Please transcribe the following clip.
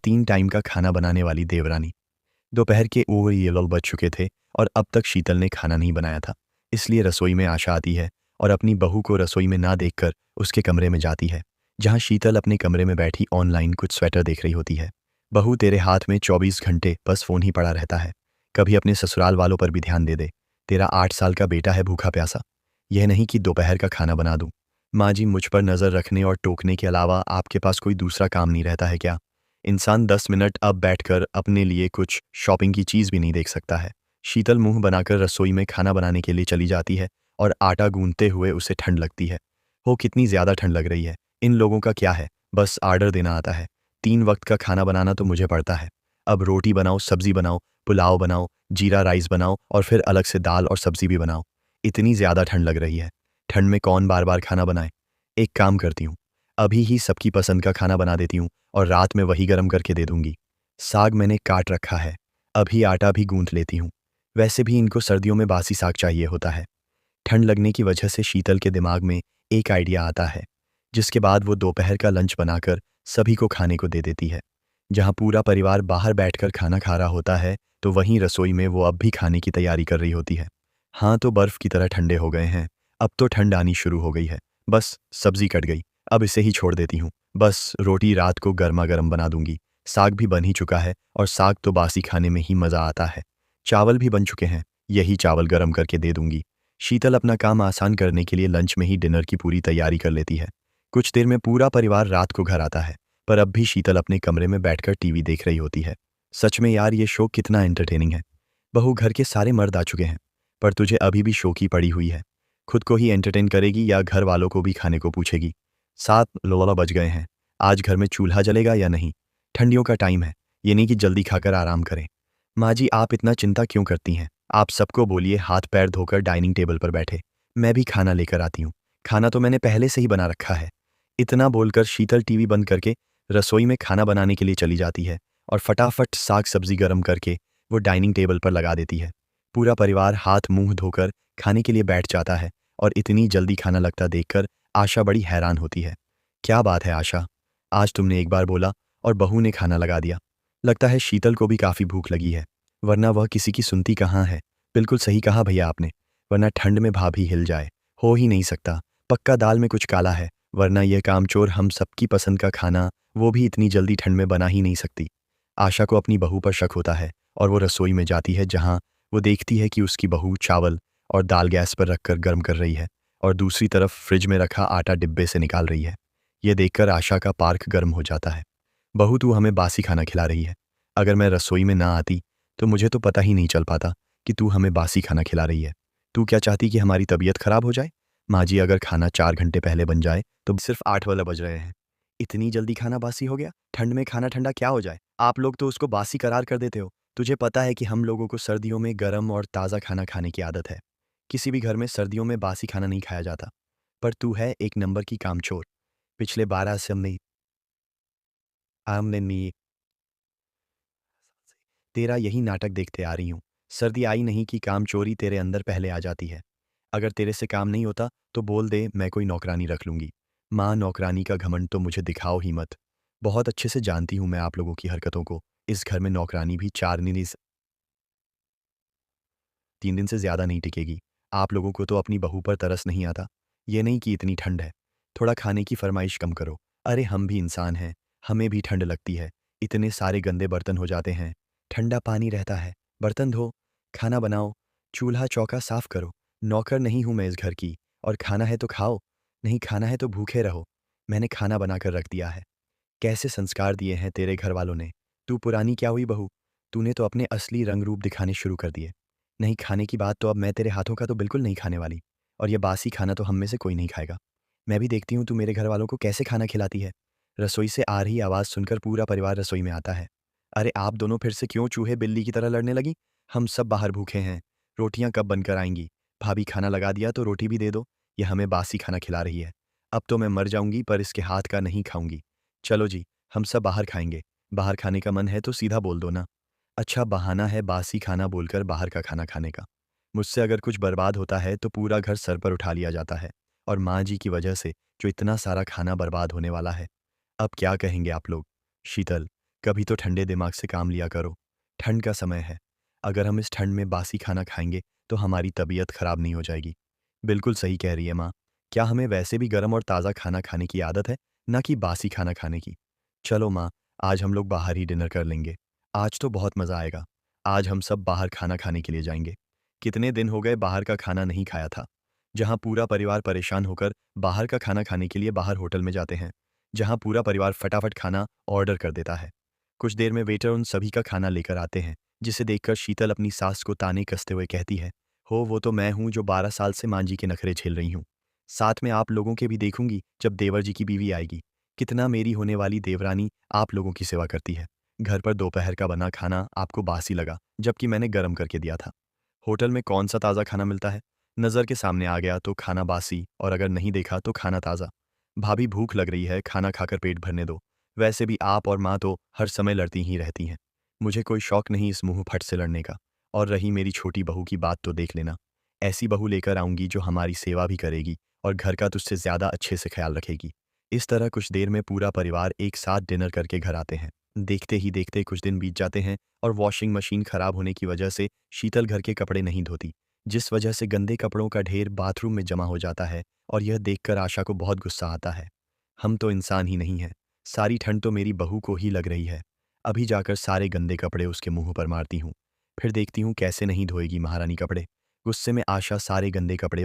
3 time का खाना बनाने वाली देवरानी। दोपहर के ओवर ये लोग बज चुके थे और अब तक शीतल ने खाना नहीं बनाया था। इसलिए रसोई में आशा आती है और अपनी बहू को रसोई में ना देखकर उसके कमरे में जाती है, जहाँ शीतल अपने कमरे में बैठी ऑनलाइन कुछ स्वेटर देख रही होती है। बहू, तेरे हाथ में 24 घंटे बस फ़ोन ही पड़ा रहता है। कभी अपने ससुराल वालों पर भी ध्यान दे दे। तेरा 8 साल का बेटा है भूखा प्यासा। यह नहीं कि दोपहर का खाना बना दूँ। माँ जी, मुझ पर नज़र रखने और टोकने के अलावा आपके पास कोई दूसरा काम नहीं रहता है क्या? इंसान 10 मिनट अब बैठकर अपने लिए कुछ शॉपिंग की चीज़ भी नहीं देख सकता है। शीतल मुंह बनाकर रसोई में खाना बनाने के लिए चली जाती है और आटा गूंथते हुए उसे ठंड लगती है। हो, कितनी ज़्यादा ठंड लग रही है। इन लोगों का क्या है, बस आर्डर देना आता है। 3 वक्त का खाना बनाना तो मुझे पड़ता है। अब रोटी बनाओ, सब्जी बनाओ, पुलाव बनाओ, जीरा राइस बनाओ और फिर अलग से दाल और सब्जी भी बनाओ। इतनी ज़्यादा ठंड लग रही है। ठंड में कौन बार बार खाना बनाए। एक काम करती हूँ, अभी ही सबकी पसंद का खाना बना देती हूँ और रात में वही गर्म करके दे दूंगी। साग मैंने काट रखा है, अभी आटा भी गूंथ लेती हूँ। वैसे भी इनको सर्दियों में बासी साग चाहिए होता है। ठंड लगने की वजह से शीतल के दिमाग में एक आइडिया आता है, जिसके बाद वो दोपहर का लंच बनाकर सभी को खाने को दे देती है। जहाँ पूरा परिवार बाहर बैठकर खाना खा रहा होता है, तो वहीं रसोई में वो अब भी खाने की तैयारी कर रही होती है। हाँ, तो बर्फ़ की तरह ठंडे हो गए हैं। अब तो ठंड आनी शुरू हो गई है। बस सब्ज़ी कट गई, अब इसे ही छोड़ देती हूँ। बस रोटी रात को गरमा-गरम बना दूँगी। साग भी बन ही चुका है और साग तो बासी खाने में ही मज़ा आता है। चावल भी बन चुके हैं, यही चावल गरम करके दे दूँगी। शीतल अपना काम आसान करने के लिए लंच में ही डिनर की पूरी तैयारी कर लेती है। कुछ देर में पूरा परिवार रात को घर आता है, पर अब भी शीतल अपने कमरे में बैठकर टीवी देख रही होती है। सच में यार, ये शो कितना एंटरटेनिंग है। बहू, घर के सारे मर्द आ चुके हैं, पर तुझे अभी भी शो की पड़ी हुई है। खुद को ही एंटरटेन करेगी या घर वालों को भी खाने को पूछेगी? 7 लोला बज गए हैं। आज घर में चूल्हा जलेगा या नहीं? ठंडियों का टाइम है, ये नहीं कि जल्दी खाकर आराम करें। माँ जी, आप इतना चिंता क्यों करती हैं? आप सबको बोलिए हाथ पैर धोकर डाइनिंग टेबल पर बैठे। मैं भी खाना लेकर आती हूँ। खाना तो मैंने पहले से ही बना रखा है। इतना बोलकर शीतल टीवी बंद करके रसोई में खाना बनाने के लिए चली जाती है और फटाफट साग सब्जी गर्म करके वो डाइनिंग टेबल पर लगा देती है। पूरा परिवार हाथ मुंह धोकर खाने के लिए बैठ जाता है और इतनी जल्दी खाना लगता देखकर आशा बड़ी हैरान होती है। क्या बात है आशा, आज तुमने एक बार बोला और बहू ने खाना लगा दिया। लगता है शीतल को भी काफ़ी भूख लगी है, वरना वह किसी की सुनती कहाँ है। बिल्कुल सही कहा भैया आपने, वरना ठंड में भाभी हिल जाए। हो ही नहीं सकता, पक्का दाल में कुछ काला है, वरना यह कामचोर हम सबकी पसंद का खाना वो भी इतनी जल्दी ठंड में बना ही नहीं सकती। आशा को अपनी बहू पर शक होता है और वो रसोई में जाती है, जहाँ वो देखती है कि उसकी बहू चावल और दाल गैस पर रखकर गर्म कर रही है और दूसरी तरफ फ्रिज में रखा आटा डिब्बे से निकाल रही है। यह देखकर आशा का पार्क गर्म हो जाता है। बहू, तू हमें बासी खाना खिला रही है। अगर मैं रसोई में ना आती तो मुझे तो पता ही नहीं चल पाता कि तू हमें बासी खाना खिला रही है। तू क्या चाहती कि हमारी तबीयत खराब हो जाए? माँ जी, अगर खाना 4 घंटे पहले बन जाए तो सिर्फ 8 वाला बज रहे हैं। इतनी जल्दी खाना बासी हो गया? ठंड में खाना ठंडा क्या हो जाए? आप लोग तो उसको बासी करार कर देते हो। तुझे पता है कि हम लोगों को सर्दियों में गर्म और ताज़ा खाना खाने की आदत है। किसी भी घर में सर्दियों में बासी खाना नहीं खाया जाता। पर तू है एक नंबर की कामचोर। पिछले 12 से हमने आमने नी तेरा यही नाटक देखते आ रही हूँ। सर्दी आई नहीं कि काम चोरी तेरे अंदर पहले आ जाती है। अगर तेरे से काम नहीं होता तो बोल दे, मैं कोई नौकरानी रख लूँगी। माँ, नौकरानी का घमंड तो मुझे दिखाओ ही मत। बहुत अच्छे से जानती हूँ मैं आप लोगों की हरकतों को। इस घर में नौकरानी भी 4 नहीं 3 दिन से ज़्यादा नहीं टिकेगी। आप लोगों को तो अपनी बहू पर तरस नहीं आता। ये नहीं कि इतनी ठंड है, थोड़ा खाने की फरमाइश कम करो। अरे हम भी इंसान हैं, हमें भी ठंड लगती है। इतने सारे गंदे बर्तन हो जाते हैं, ठंडा पानी रहता है, बर्तन धो, खाना बनाओ, चूल्हा चौका साफ करो। नौकर नहीं हूँ मैं इस घर की, और खाना है तो खाओ, नहीं खाना है तो भूखे रहो। मैंने खाना बनाकर रख दिया है। कैसे संस्कार दिए हैं तेरे घर वालों ने। तू पुरानी क्या हुई बहू, तूने तो अपने असली रंग रूप दिखाने शुरू कर दिए। नहीं खाने की बात तो अब मैं तेरे हाथों का तो बिल्कुल नहीं खाने वाली, और ये बासी खाना तो हम में से कोई नहीं खाएगा। मैं भी देखती हूँ तू मेरे घर वालों को कैसे खाना खिलाती है। रसोई से आ रही आवाज़ सुनकर पूरा परिवार रसोई में आता है। अरे आप दोनों फिर से क्यों चूहे बिल्ली की तरह लड़ने लगी? हम सब बाहर भूखे हैं, रोटियां कब बनकर आएंगी? भाभी खाना लगा दिया तो रोटी भी दे दो। ये हमें बासी खाना खिला रही है। अब तो मैं मर जाऊंगी पर इसके हाथ का नहीं खाऊंगी। चलो जी, हम सब बाहर खाएंगे। बाहर खाने का मन है तो सीधा बोल दो ना। अच्छा बहाना है बासी खाना बोलकर बाहर का खाना खाने का। मुझसे अगर कुछ बर्बाद होता है तो पूरा घर सर पर उठा लिया जाता है, और माँ जी की वजह से जो इतना सारा खाना बर्बाद होने वाला है। अब क्या कहेंगे आप लोग? शीतल, कभी तो ठंडे दिमाग से काम लिया करो। ठंड का समय है। अगर हम इस ठंड में बासी खाना खाएंगे तो हमारी तबीयत खराब नहीं हो जाएगी। बिल्कुल सही कह रही है माँ। क्या हमें वैसे भी गर्म और ताज़ा खाना खाने की आदत है, ना कि बासी खाना खाने की? चलो माँ, आज हम लोग बाहर ही डिनर कर लेंगे। आज तो बहुत मज़ा आएगा। आज हम सब बाहर खाना खाने के लिए जाएंगे। कितने दिन हो गए बाहर का खाना नहीं खाया था। जहाँ पूरा परिवार परेशान होकर बाहर का खाना खाने के लिए बाहर होटल में जाते हैं, जहाँ पूरा परिवार फटाफट खाना ऑर्डर कर देता है। कुछ देर में वेटर उन सभी का खाना लेकर आते हैं, जिसे देखकर शीतल अपनी सास को ताने कसते हुए कहती है, हो वो तो मैं हूँ जो 12 साल से मां जी के नखरे झेल रही हूँ। साथ में आप लोगों के भी देखूंगी जब देवर जी की बीवी आएगी। कितना मेरी होने वाली देवरानी आप लोगों की सेवा करती है। घर पर दोपहर का बना खाना आपको बासी लगा, जबकि मैंने गर्म करके दिया था। होटल में कौन सा ताज़ा खाना मिलता है? नज़र के सामने आ गया तो खाना बासी, और अगर नहीं देखा तो खाना ताज़ा। भाभी भूख लग रही है, खाना खाकर पेट भरने दो। वैसे भी आप और माँ तो हर समय लड़ती ही रहती हैं। मुझे कोई शौक नहीं इस मुंह फट से लड़ने का। और रही मेरी छोटी बहू की बात तो देख लेना। ऐसी बहू लेकर आऊंगी जो हमारी सेवा भी करेगी और घर का तुझसे ज़्यादा अच्छे से ख्याल रखेगी। इस तरह कुछ देर में पूरा परिवार एक साथ डिनर करके घर आते हैं। देखते ही देखते कुछ दिन बीत जाते हैं और वॉशिंग मशीन खराब होने की वजह से शीतल घर के कपड़े नहीं धोती, जिस वजह से गंदे कपड़ों का ढेर बाथरूम में जमा हो जाता है। और यह देखकर आशा को बहुत गुस्सा आता है। हम तो इंसान ही नहीं हैं। सारी ठंड तो मेरी बहू को ही लग रही है। अभी जाकर सारे गंदे कपड़े उसके मुंह पर मारती हूँ। फिर देखती हूँ कैसे नहीं धोएगी महारानी कपड़े। गुस्से में आशा सारे गंदे कपड़े